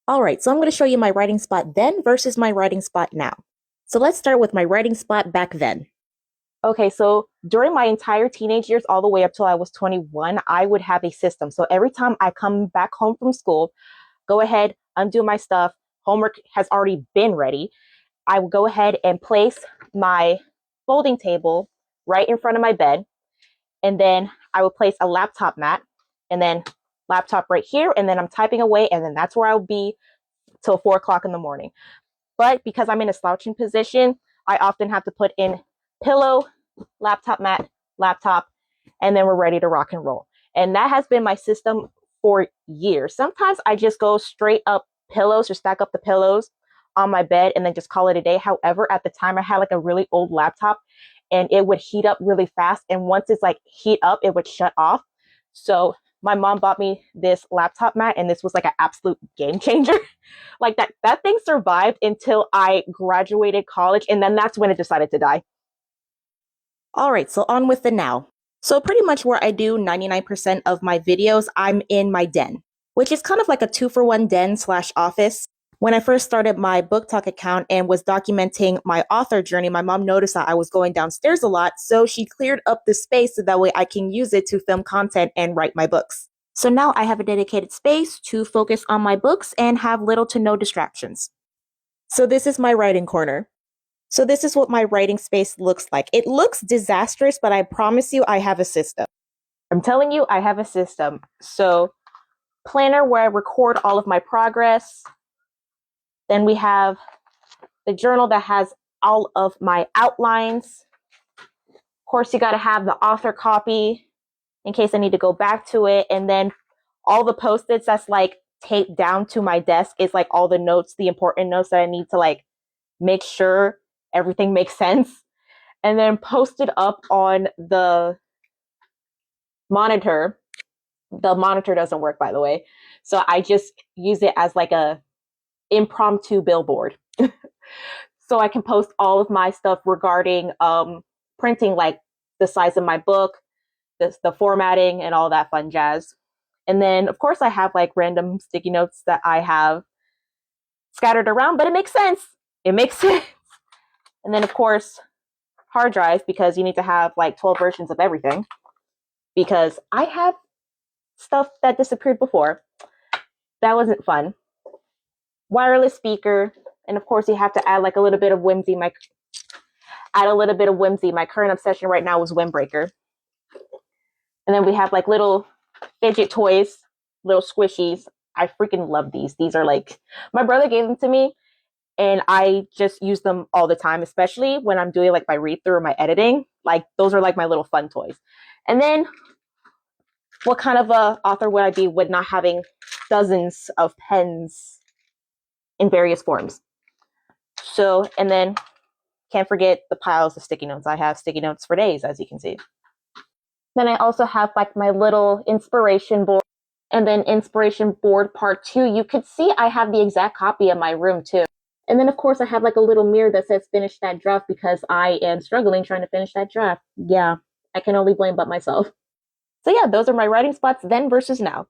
All right, so I'm going to show you my writing spot then versus my writing spot now. So let's start with my writing spot back then. Okay, so during my entire teenage years, all the way up till I was 21, I would have a system. So every time I come back home from school, go ahead, undo my stuff, homework has already been ready. I will go ahead and place my folding table right in front of my bed. And then I will place a laptop mat and then laptop right here. And then I'm typing away. And then that's where I'll be till 4 o'clock in the morning. But because I'm in a slouching position, I often have to put in pillow, laptop mat, laptop, and then we're ready to rock and roll. And that has been my system for years. Sometimes I just go straight up pillows or stack up the pillows on my bed and then just call it a day. However, at the time I had like a really old laptop and it would heat up really fast. And once it's like heat up, it would shut off. So my mom bought me this laptop mat and this was like an absolute game changer. Like that thing survived until I graduated college, and then that's when it decided to die. All right, so on with the now. So pretty much where I do 99% of my videos, I'm in my den, which is kind of like a 2-for-1 den slash office. When I first started my BookTok account and was documenting my author journey, my mom noticed that I was going downstairs a lot, so she cleared up the space so that way I can use it to film content and write my books. So now I have a dedicated space to focus on my books and have little to no distractions. So this is my writing corner. So this is what my writing space looks like. It looks disastrous, but I promise you I have a system. I'm telling you, I have a system. So planner where I record all of my progress. Then we have the journal that has all of my outlines. Of course, you got to have the author copy in case I need to go back to it. And then all the post-its that's like taped down to my desk is like all the notes, the important notes that I need to like make sure everything makes sense. And then posted up on the monitor. The monitor doesn't work, by the way. So I just use it as like a impromptu billboard. So I can post all of my stuff regarding printing, like the size of my book, the formatting, and all that fun jazz. And then, of course, I have like random sticky notes that I have scattered around, but it makes sense. It makes sense. And then, of course, hard drive, because you need to have like 12 versions of everything, because I have stuff that disappeared before. That wasn't fun. Wireless speaker. And of course, you have to add like a little bit of whimsy. My current obsession right now is Windbreaker. And then we have like little fidget toys, little squishies. I freaking love these. These are like, my brother gave them to me and I just use them all the time, especially when I'm doing like my read through or my editing. Like those are like my little fun toys. And then what kind of a author would I be with not having dozens of pens in various forms? So, and then can't forget the piles of sticky notes. I have sticky notes for days, as you can see. Then I also have like my little inspiration board, and then inspiration board part 2. You could see I have the exact copy in my room too. And then of course I have like a little mirror that says finish that draft, because I am struggling trying to finish that draft. Yeah, I can only blame but myself. So yeah, those are my writing spots then versus now.